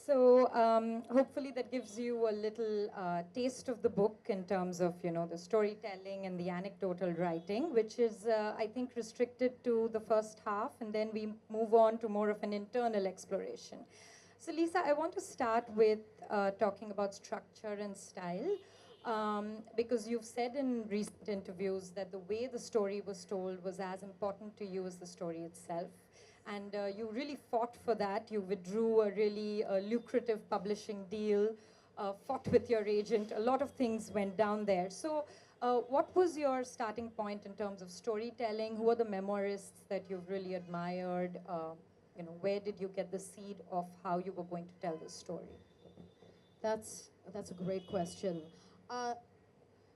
So hopefully that gives you a little taste of the book in terms of, the storytelling and the anecdotal writing, which is, I think, restricted to the first half, and then we move on to more of an internal exploration. So Lisa, I want to start with talking about structure and style, because you've said in recent interviews that the way the story was told was as important to you as the story itself. And you really fought for that. You withdrew a really lucrative publishing deal, fought with your agent. A lot of things went down there. So what was your starting point in terms of storytelling? Who are the memoirists that you've really admired? Where did you get the seed of how you were going to tell this story? That's a great question.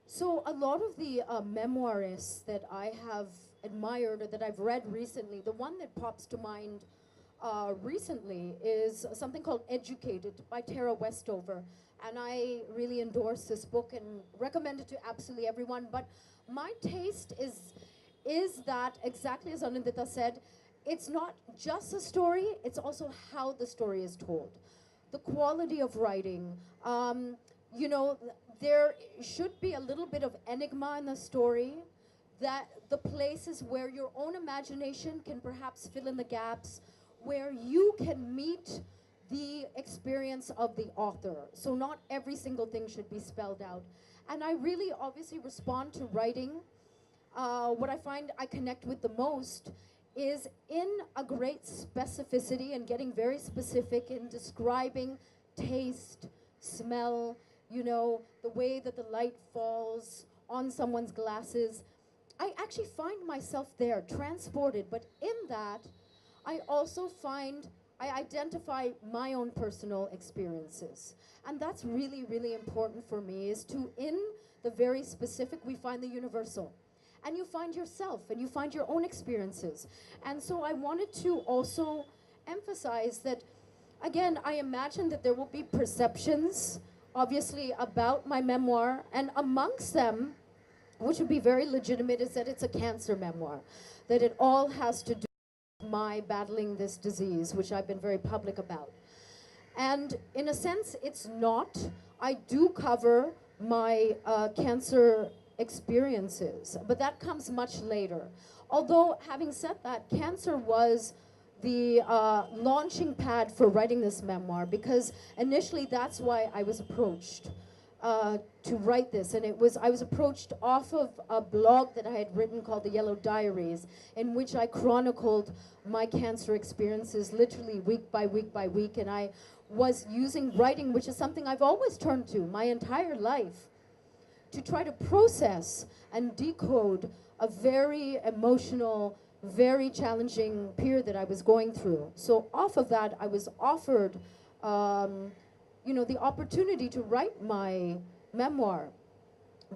So a lot of the memoirists that I have admired or that I've read recently, the one that pops to mind recently is something called Educated by Tara Westover. And I really endorse this book and recommend it to absolutely everyone. But my taste is that, exactly as Anindita said, it's not just a story, it's also how the story is told. The quality of writing, there should be a little bit of enigma in the story, that the places where your own imagination can perhaps fill in the gaps, where you can meet the experience of the author. So not every single thing should be spelled out. And I really obviously respond to writing. What I find I connect with the most is in a great specificity and getting very specific in describing taste, smell, the way that the light falls on someone's glasses. I actually find myself there, transported, but in that, I also I identify my own personal experiences. And that's really, really important for me, is to, in the very specific, we find the universal. And you find yourself, and you find your own experiences. And so I wanted to also emphasize that, again, I imagine that there will be perceptions, obviously, about my memoir, and amongst them, which would be very legitimate, is that it's a cancer memoir, that it all has to do with my battling this disease, which I've been very public about. And in a sense, it's not. I do cover my cancer experiences, but that comes much later. Although, having said that, cancer was the launching pad for writing this memoir, because initially that's why I was approached to write this. And I was approached off of a blog that I had written called The Yellow Diaries, in which I chronicled my cancer experiences literally week by week by week. And I was using writing, which is something I've always turned to my entire life, to try to process and decode a very emotional, very challenging period that I was going through. So off of that, I was offered the opportunity to write my memoir.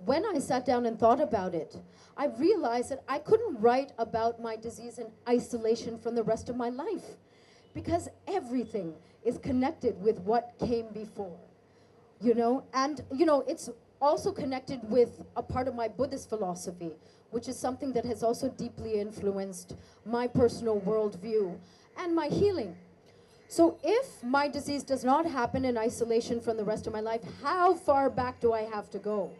When I sat down and thought about it, I realized that I couldn't write about my disease in isolation from the rest of my life, because everything is connected with what came before, and it's also connected with a part of my Buddhist philosophy, which is something that has also deeply influenced my personal worldview and my healing. So if my disease does not happen in isolation from the rest of my life, how far back do I have to go?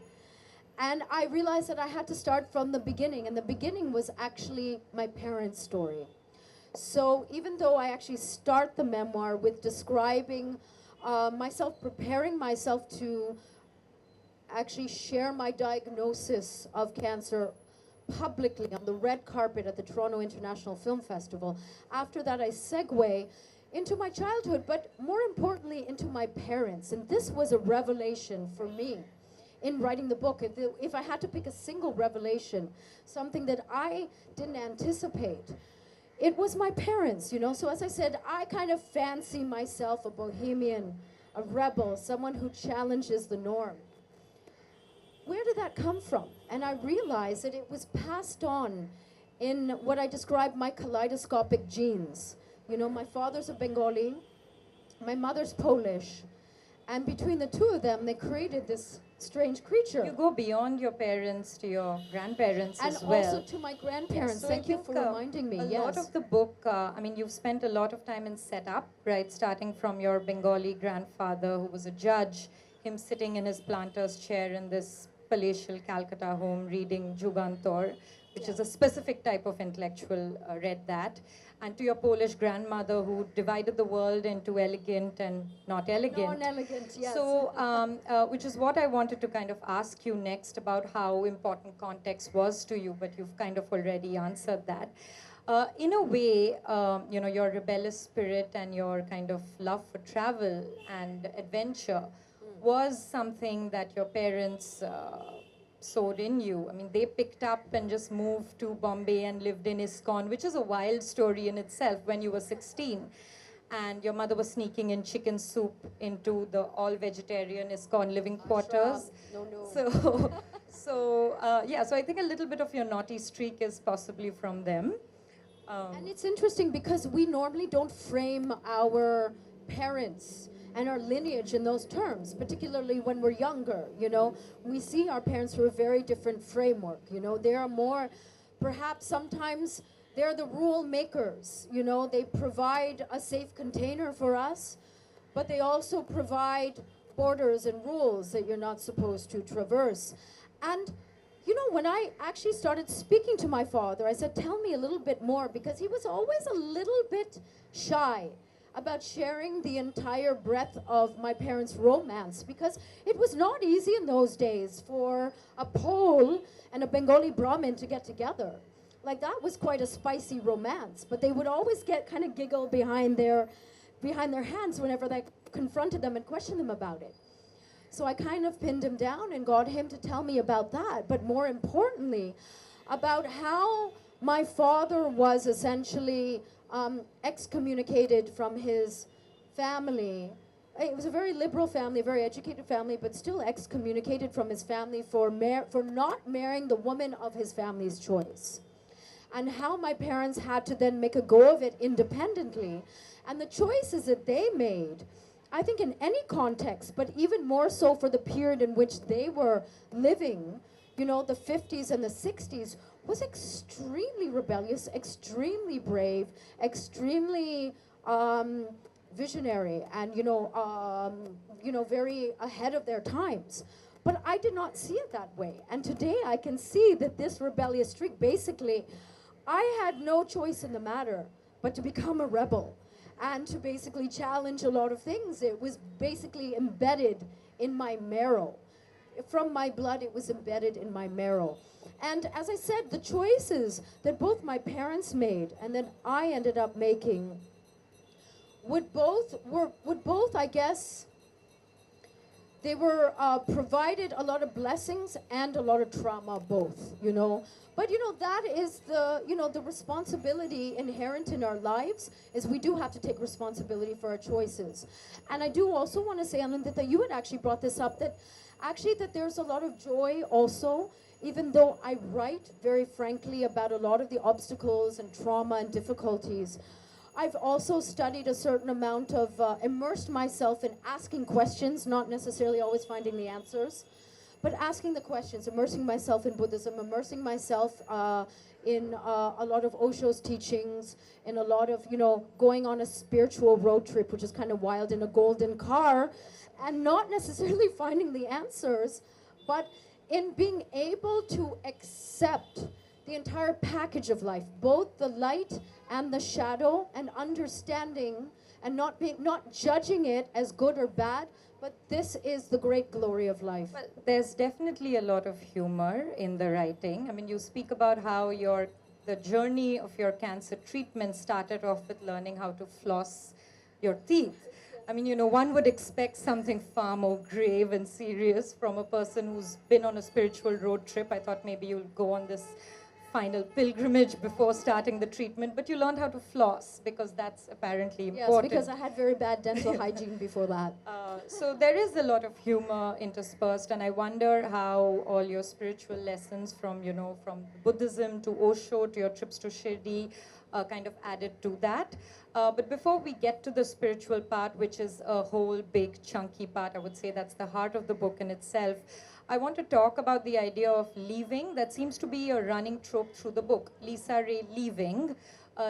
And I realized that I had to start from the beginning, and the beginning was actually my parents' story. So even though I actually start the memoir with describing myself, preparing myself to actually share my diagnosis of cancer publicly on the red carpet at the Toronto International Film Festival, after that I segue into my childhood, but more importantly into my parents. And this was a revelation for me in writing the book. If I had to pick a single revelation, something that I didn't anticipate, it was my parents, So as I said, I kind of fancy myself a bohemian, a rebel, someone who challenges the norm. Where did that come from? And I realized that it was passed on in what I describe my kaleidoscopic genes. My father's a Bengali, my mother's Polish, and between the two of them, they created this strange creature. You go beyond your parents to your grandparents And as well. also to my grandparents. So I Thank you think, for reminding me. A Yes. lot of the book, I mean, you've spent a lot of time in setup, right? Starting from your Bengali grandfather, who was a judge, him sitting in his planter's chair in this palatial Calcutta home reading Jugantor, which is a specific type of intellectual, read that. And to your Polish grandmother, who divided the world into elegant and not elegant. Non-elegant, yes. So, which is what I wanted to kind of ask you next about how important context was to you, but you've kind of already answered that. In a way, you know, your rebellious spirit and your kind of love for travel and adventure was something that your parents sowed in you. I mean, they picked up and just moved to Bombay and lived in ISKCON, which is a wild story in itself when you were 16. And your mother was sneaking in chicken soup into the all-vegetarian ISKCON living quarters. No. So I think a little bit of your naughty streak is possibly from them. And it's interesting because we normally don't frame our parents and our lineage in those terms, particularly when we're younger, you know. We see our parents through a very different framework, you know. They are more, perhaps sometimes, they're the rule makers, you know. They provide a safe container for us, but they also provide borders and rules that you're not supposed to traverse. And you know, when I actually started speaking to my father, I said, tell me a little bit more, because he was always a little bit shy about sharing the entire breadth of my parents' romance, because it was not easy in those days for a Pole and a Bengali Brahmin to get together. Like, that was quite a spicy romance, but they would always kind of giggle behind their hands whenever they confronted them and questioned them about it. So I kind of pinned him down and got him to tell me about that, but more importantly, about how my father was essentially excommunicated from his family. It was a very liberal family, a very educated family, but still excommunicated from his family for not marrying the woman of his family's choice. And how my parents had to then make a go of it independently. And the choices that they made, I think in any context, but even more so for the period in which they were living, you know, the 50s and the 60s, was extremely rebellious, extremely brave, extremely visionary, and you know, very ahead of their times. But I did not see it that way. And today I can see that this rebellious streak, basically, I had no choice in the matter but to become a rebel and to basically challenge a lot of things. It was basically embedded in my marrow. From my blood, it was embedded in my marrow. And as I said, the choices that both my parents made and that I ended up making would both, I guess, they were provided a lot of blessings and a lot of trauma, both, you know. But, you know, that is the, you know, the responsibility inherent in our lives, is we do have to take responsibility for our choices. And I do also want to say, Anand, that you had actually brought this up, that actually that there's a lot of joy also, even though I write very frankly about a lot of the obstacles and trauma and difficulties. I've also studied a certain amount of, immersed myself in asking questions, not necessarily always finding the answers, but asking the questions, immersing myself in Buddhism, immersing myself in a lot of Osho's teachings, in a lot of, you know, going on a spiritual road trip, which is kind of wild, in a golden car, and not necessarily finding the answers, but in being able to accept the entire package of life, both the light and the shadow, and understanding and not judging it as good or bad, but this is the great glory of life. Well, there's definitely a lot of humor in the writing. I mean, you speak about how the journey of your cancer treatment started off with learning how to floss your teeth. I mean, you know, one would expect something far more grave and serious from a person who's been on a spiritual road trip. I thought maybe you'll go on this final pilgrimage before starting the treatment, but you learned how to floss, because that's apparently important. Yes, because I had very bad dental hygiene before that. So there is a lot of humor interspersed, and I wonder how all your spiritual lessons from, you know, from Buddhism to Osho to your trips to Shirdi, kind of added to that. But before we get to the spiritual part, which is a whole big chunky part, I would say that's the heart of the book in itself, I want to talk about the idea of leaving. That seems to be a running trope through the book. Lisa Ray leaving.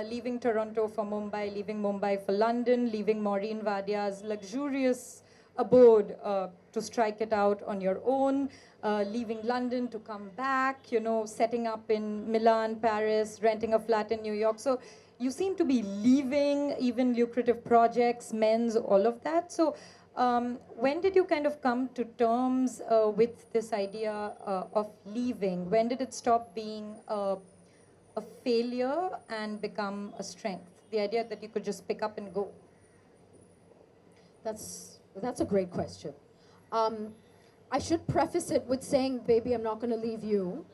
Leaving Toronto for Mumbai, leaving Mumbai for London, leaving Maureen Vadia's luxurious abode to strike it out on your own, leaving London to come back, you know, setting up in Milan, Paris, renting a flat in New York. So you seem to be leaving even lucrative projects, men's, all of that. So when did you kind of come to terms with this idea of leaving? When did it stop being a failure and become a strength? The idea that you could just pick up and go. That's a great question. I should preface it with saying, baby, I'm not going to leave you.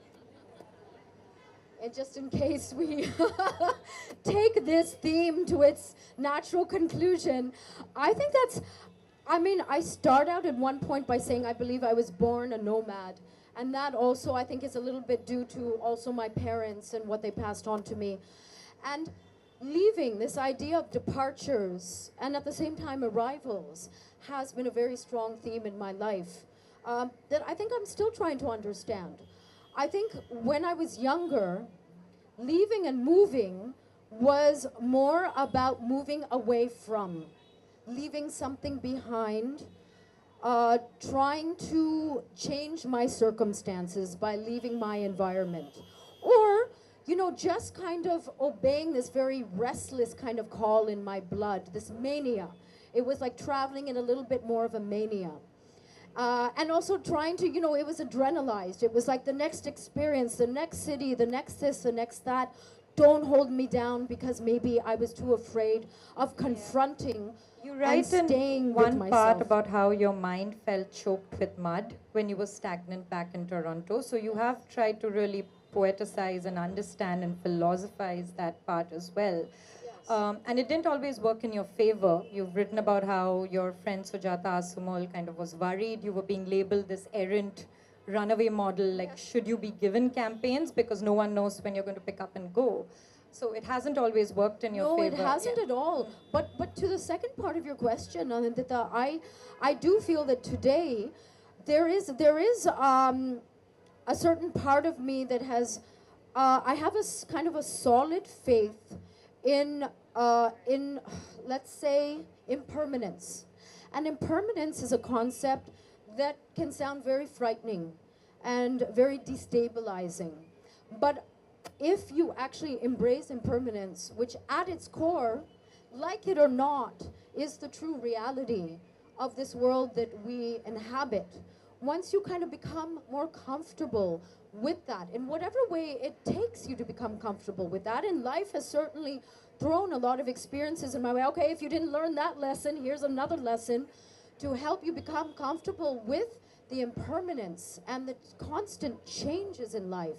And just in case we take this theme to its natural conclusion, I think I start out at one point by saying I believe I was born a nomad. And that also, I think, is a little bit due to also my parents and what they passed on to me. And leaving, this idea of departures and at the same time arrivals, has been a very strong theme in my life that I think I'm still trying to understand. I think when I was younger, leaving and moving was more about moving away from, leaving something behind, trying to change my circumstances by leaving my environment. Or, you know, just kind of obeying this very restless kind of call in my blood, this mania. It was like traveling in a little bit more of a mania. And also trying to, you know, it was adrenalized. It was like the next experience, the next city, the next this, the next that. Don't hold me down because maybe I was too afraid of confronting. You write in one part about how your mind felt choked with mud when you were stagnant back in Toronto. So you have tried to really poeticize and understand and philosophize that part as well. Yes. And it didn't always work in your favor. You've written about how your friend Sujata Asumol kind of was worried. You were being labeled this errant runaway model, like yes. Should you be given campaigns because no one knows when you're going to pick up and go. So it hasn't always worked in your favor. No, it hasn't at all. But to the second part of your question, Anandita, I do feel that today there is a certain part of me that has I have a kind of a solid faith in let's say impermanence. And impermanence is a concept that can sound very frightening and very destabilizing. But if you actually embrace impermanence, which at its core, like it or not, is the true reality of this world that we inhabit, once you kind of become more comfortable with that, in whatever way it takes you to become comfortable with that, and life has certainly thrown a lot of experiences in my way. Okay, if you didn't learn that lesson, here's another lesson to help you become comfortable with the impermanence and the constant changes in life.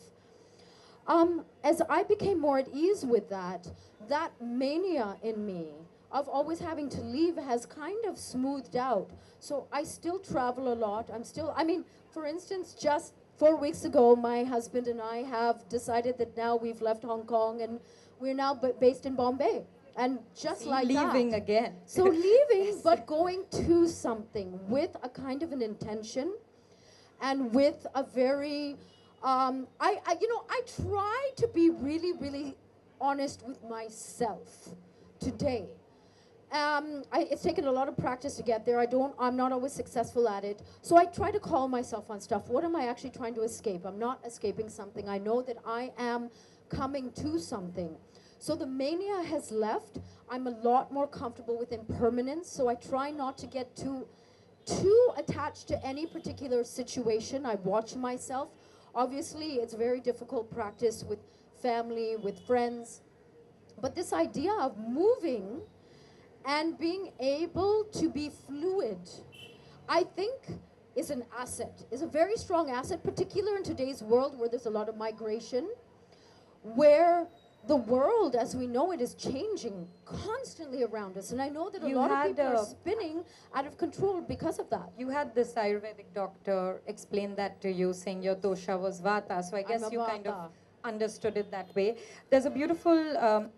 As I became more at ease with that, that mania in me of always having to leave has kind of smoothed out. So I still travel a lot. For instance, just 4 weeks ago, my husband and I have decided that now we've left Hong Kong and we're now based in Bombay. And just like that. Leaving again. So leaving, but going to something with a kind of an intention and with a very, I try to be really, really honest with myself today. It's taken a lot of practice to get there. I'm not always successful at it. So I try to call myself on stuff. What am I actually trying to escape? I'm not escaping something. I know that I am coming to something. So the mania has left. I'm a lot more comfortable with impermanence. So I try not to get too attached to any particular situation. I watch myself. Obviously, it's very difficult practice with family, with friends. But this idea of moving and being able to be fluid, I think is an asset, is a very strong asset, particularly in today's world where there's a lot of migration, where the world as we know it is changing constantly around us. And I know that a lot of people are spinning out of control because of that. You had this Ayurvedic doctor explain that to you, saying your dosha was Vata. So I guess you kind of understood it that way. There's a beautiful,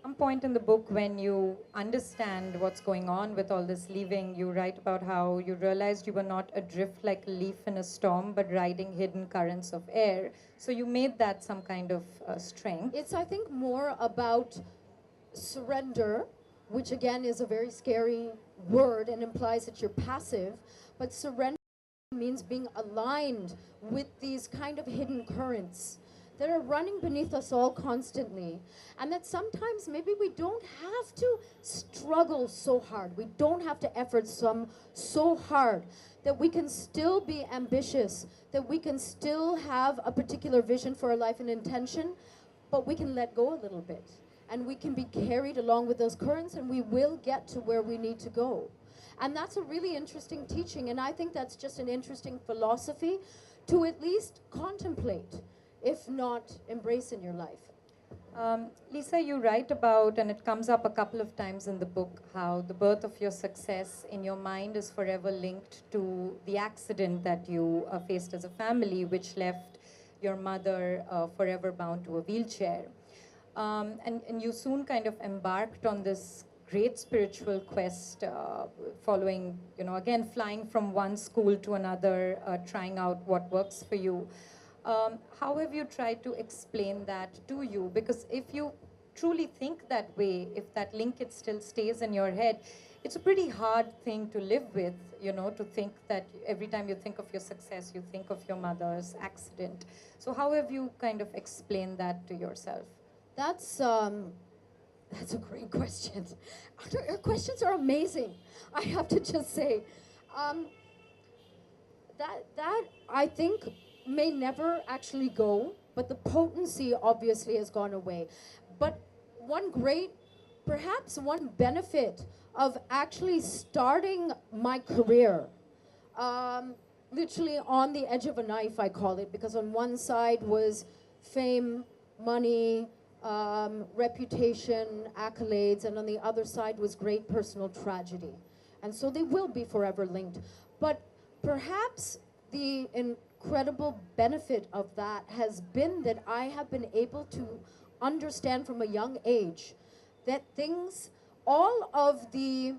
Some point in the book when you understand what's going on with all this leaving, you write about how you realized you were not adrift like a leaf in a storm, but riding hidden currents of air. So you made that some kind of strength. It's, I think, more about surrender, which again is a very scary word and implies that you're passive, but surrender means being aligned with these kind of hidden currents that are running beneath us all constantly, and that sometimes maybe we don't have to struggle so hard, we don't have to effort so hard, that we can still be ambitious, that we can still have a particular vision for our life and intention, but we can let go a little bit, and we can be carried along with those currents, and we will get to where we need to go. And that's a really interesting teaching, and I think that's just an interesting philosophy to at least contemplate, if not embrace in your life. Lisa, you write about, and it comes up a couple of times in the book, how the birth of your success in your mind is forever linked to the accident that you faced as a family, which left your mother forever bound to a wheelchair. And you soon kind of embarked on this great spiritual quest, following, again, flying from one school to another, trying out what works for you. How have you tried to explain that to you? Because if you truly think that way, if that linkage still stays in your head, it's a pretty hard thing to live with, to think that every time you think of your success, you think of your mother's accident. So how have you kind of explained that to yourself? That's a great question. Your questions are amazing, I have to just say. That I think may never actually go, but the potency obviously has gone away. But perhaps one benefit of actually starting my career, literally on the edge of a knife, I call it, because on one side was fame, money, reputation, accolades, and on the other side was great personal tragedy. And so they will be forever linked. But perhaps the incredible benefit of that has been that I have been able to understand from a young age that all of the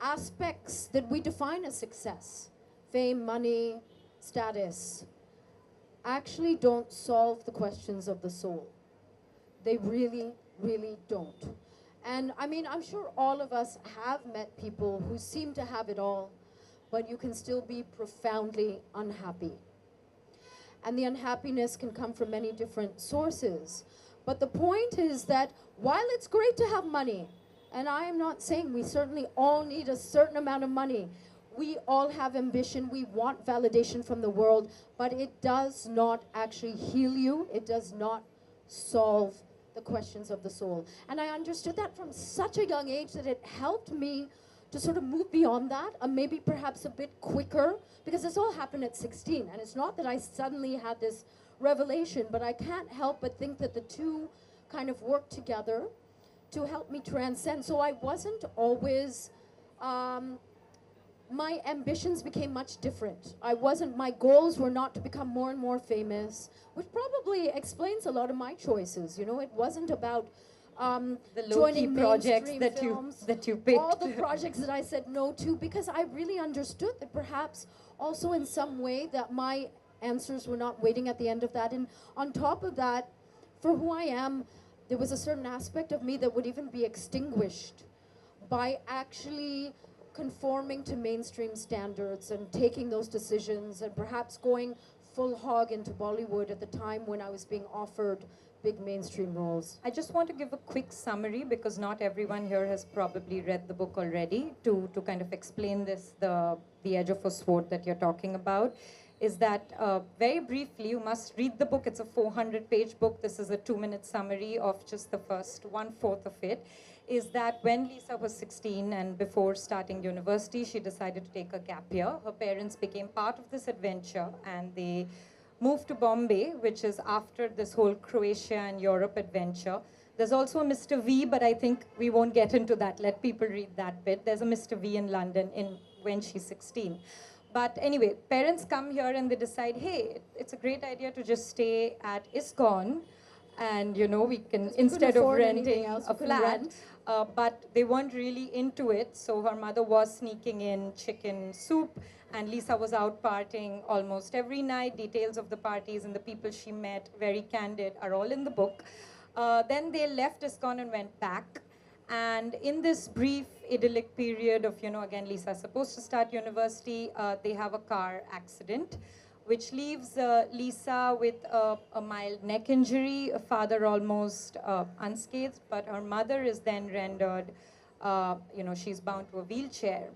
aspects that we define as success, fame, money, status, actually don't solve the questions of the soul. They really, really don't. And I mean, I'm sure all of us have met people who seem to have it all, but you can still be profoundly unhappy. And the unhappiness can come from many different sources. But the point is that while it's great to have money, and I am not saying we certainly all need a certain amount of money, we all have ambition, we want validation from the world, but it does not actually heal you, it does not solve the questions of the soul. And I understood that from such a young age that it helped me to sort of move beyond that, maybe perhaps a bit quicker, because this all happened at 16, and it's not that I suddenly had this revelation, but I can't help but think that the two kind of work together to help me transcend. So I wasn't always, my ambitions became much different. My goals were not to become more and more famous, which probably explains a lot of my choices. It wasn't about the low-key projects that you picked. All the projects that I said no to, because I really understood that perhaps also in some way that my answers were not waiting at the end of that. And on top of that, for who I am, there was a certain aspect of me that would even be extinguished by actually conforming to mainstream standards and taking those decisions and perhaps going full hog into Bollywood at the time when I was being offered big mainstream roles. I just want to give a quick summary, because not everyone here has probably read the book already, to kind of explain this, the edge of a sword that you're talking about, is that very briefly, you must read the book. It's a 400-page book. This is a 2-minute summary of just the first 1/4 of it, is that when Lisa was 16 and before starting university, she decided to take a gap year. Her parents became part of this adventure, and they moved to Bombay, which is after this whole Croatia and Europe adventure. There's also a Mr. V, but I think we won't get into that. Let people read that bit. There's a Mr. V in London when she's 16. But anyway, parents come here and they decide, hey, it's a great idea to just stay at ISKCON and you know we can, 'Cause we instead couldn't of afford anything renting else, a we couldn't flat, rent. but they weren't really into it, so her mother was sneaking in chicken soup, and Lisa was out partying almost every night. Details of the parties and the people she met, very candid, are all in the book. Then they left ISKCON and went back. And in this brief idyllic period of, you know, again, Lisa's supposed to start university, they have a car accident, which leaves Lisa with a mild neck injury, a father almost unscathed, but her mother is then rendered, you know, she's bound to a wheelchair.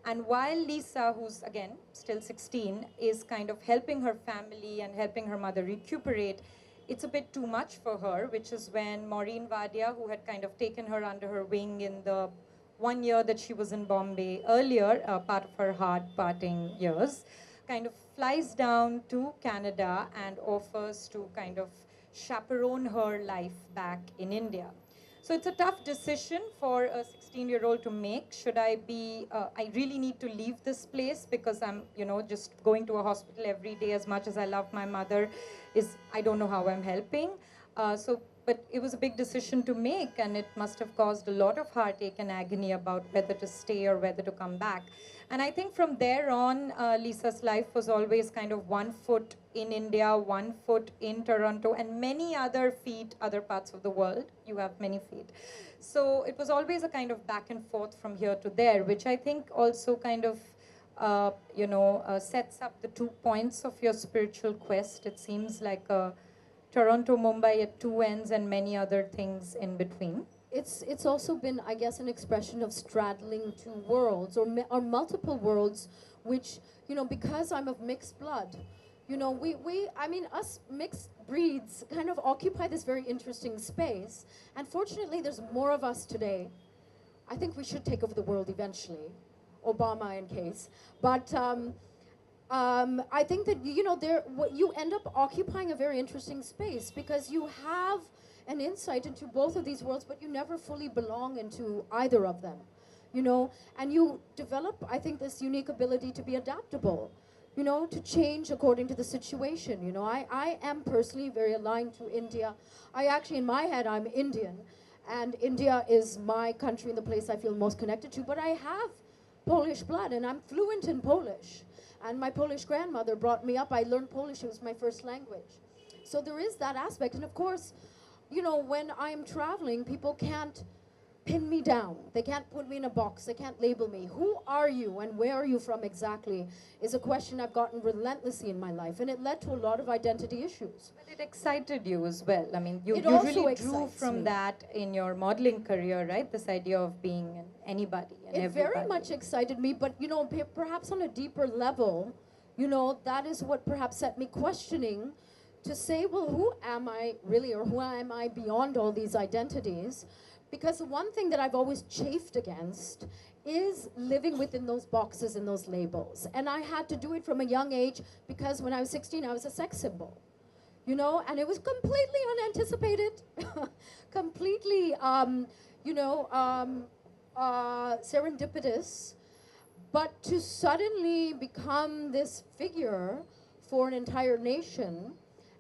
And while Lisa, who's again still 16, is kind of helping her family and helping her mother recuperate, it's a bit too much for her, which is when Maureen Vadia, who had kind of taken her under her wing in the 1 year that she was in Bombay earlier, part of her hard parting years, kind of flies down to Canada and offers to kind of chaperone her life back in India. So it's a tough decision for a 16-year-old to make. Should I be, I really need to leave this place because I'm, you know, just going to a hospital every day as much as I love my mother I don't know how I'm helping. But it was a big decision to make, and it must have caused a lot of heartache and agony about whether to stay or whether to come back. And I think from there on, Lisa's life was always kind of 1 foot in India, 1 foot in Toronto, and many other feet, other parts of the world. You have many feet. So it was always a kind of back and forth from here to there, which I think also kind of sets up the 2 points of your spiritual quest. It seems like a Toronto, Mumbai at 2 ends and many other things in between. It's also been, I guess, an expression of straddling 2 worlds or multiple worlds, which, you know, because I'm of mixed blood, you know, I mean, us mixed breeds kind of occupy this very interesting space. And fortunately, there's more of us today. I think we should take over the world eventually. Obama in case. But I think that, you know, you end up occupying a very interesting space because you have an insight into both of these worlds, but you never fully belong into either of them, you know, and you develop, I think, this unique ability to be adaptable, you know, to change according to the situation. You know, I am personally very aligned to India. I actually, in my head, I'm Indian, and India is my country and the place I feel most connected to, but I have Polish blood, and I'm fluent in Polish. And my Polish grandmother brought me up. I learned Polish. It was my first language. So there is that aspect. And of course, you know, when I'm traveling, people can't pin me down. They can't put me in a box. They can't label me. Who are you and where are you from exactly is a question I've gotten relentlessly in my life. And it led to a lot of identity issues. But it excited you as well. I mean, you really drew from that in your modeling career, right? This idea of being anybody and everybody. It very much excited me, but, you know, perhaps on a deeper level, you know, that is what perhaps set me questioning to say, well, who am I really, or who am I beyond all these identities? Because the one thing that I've always chafed against is living within those boxes and those labels. And I had to do it from a young age because when I was 16, I was a sex symbol. You know, and it was completely unanticipated, completely, serendipitous. But to suddenly become this figure for an entire nation,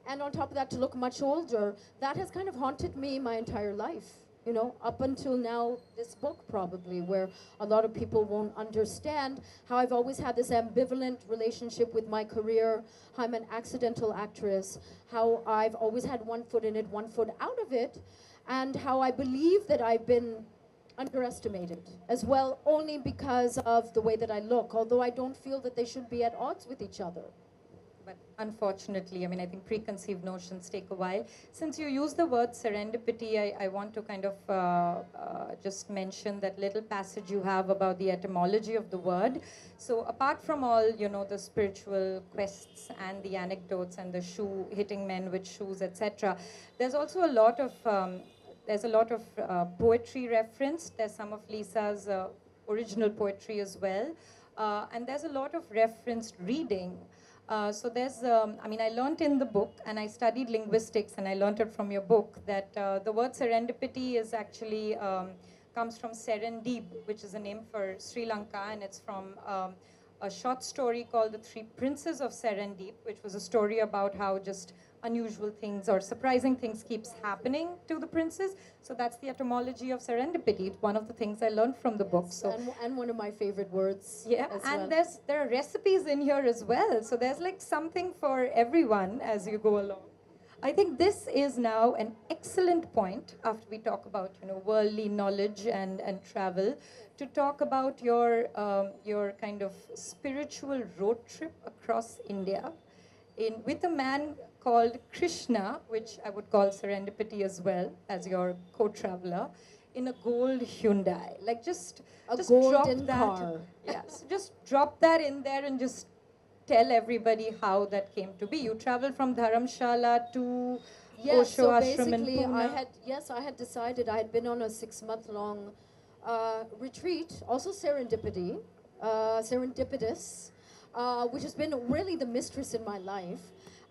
and on top of that, to look much older, that has kind of haunted me my entire life. You know, up until now, this book probably, where a lot of people won't understand how I've always had this ambivalent relationship with my career, how I'm an accidental actress, how I've always had 1 foot in it, 1 foot out of it, and how I believe that I've been underestimated as well, only because of the way that I look, although I don't feel that they should be at odds with each other. But unfortunately, I mean, I think preconceived notions take a while. Since you use the word serendipity, I want to kind of just mention that little passage you have about the etymology of the word. So apart from all, you know, the spiritual quests and the anecdotes and the shoe hitting men with shoes, etc., there's also a lot of poetry referenced. There's some of Lisa's original poetry as well, and there's a lot of referenced reading. So there's, I learned in the book, and I studied linguistics, and I learned it from your book, that the word serendipity is actually, comes from Serendib, which is a name for Sri Lanka, and it's from a short story called The Three Princes of Serendip, which was a story about how just unusual things or surprising things keeps happening to the princes. So that's the etymology of serendipity. It's one of the things I learned from the book. So and one of my favorite words. yeah, as and well. there are recipes in here as well. So there's like something for everyone as you go along. I think this is now an excellent point after we talk about worldly knowledge and travel to talk about your kind of spiritual road trip across India with a man called Krishna, which I would call serendipity as well as your co-traveler, in a gold Hyundai. Like just golden drop that. car. Yes, just drop that in there and just tell everybody how that came to be. You traveled from Dharamshala to Yes, Osho so Ashram in basically Pune. I had decided I had been on a 6-month long retreat, also serendipitous, which has been really the mistress in my life.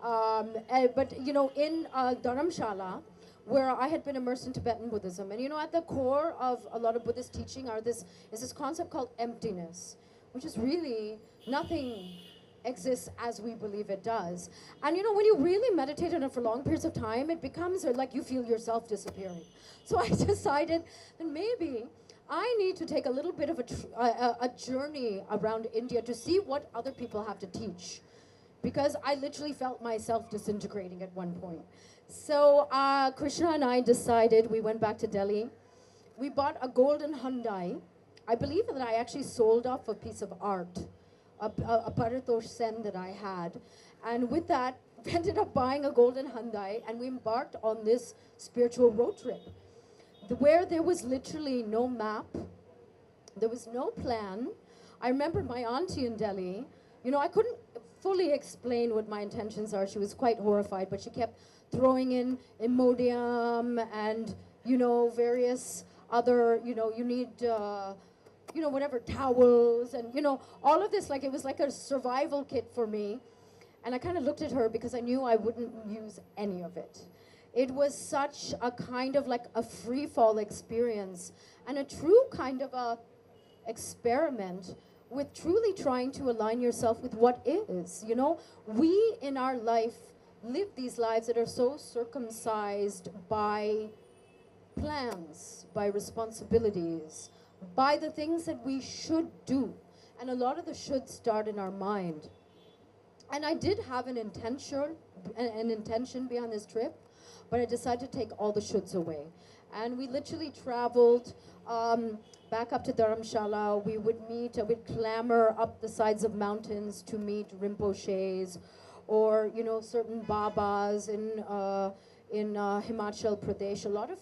But in Dharamshala, where I had been immersed in Tibetan Buddhism, and at the core of a lot of Buddhist teaching is this concept called emptiness, which is really nothing exists as we believe it does. And when you really meditate on it for long periods of time, it becomes like you feel yourself disappearing. So I decided that maybe I need to take a little bit of a journey around India to see what other people have to teach, because I literally felt myself disintegrating at one point. So Krishna and I decided, we went back to Delhi. We bought a golden Hyundai. I believe that I actually sold off a piece of art, a Paratosh Sen that I had. And with that, we ended up buying a golden Hyundai, and we embarked on this spiritual road trip where there was literally no map. There was no plan. I remember my auntie in Delhi, I couldn't fully explain what my intentions are. She was quite horrified, but she kept throwing in Imodium and, various other, you need, whatever, towels and, all of this. Like, it was like a survival kit for me. And I kind of looked at her because I knew I wouldn't use any of it. It was such a kind of like a free fall experience and a true kind of a experiment with truly trying to align yourself with what is. We in our life live these lives that are so circumcised by plans, by responsibilities, by the things that we should do. And a lot of the should start in our mind. And I did have an intention behind this trip, but I decided to take all the shoulds away. And we literally traveled back up to Dharamshala. We would we'd clamber up the sides of mountains to meet Rinpoches or, certain Babas in Himachal Pradesh. A lot of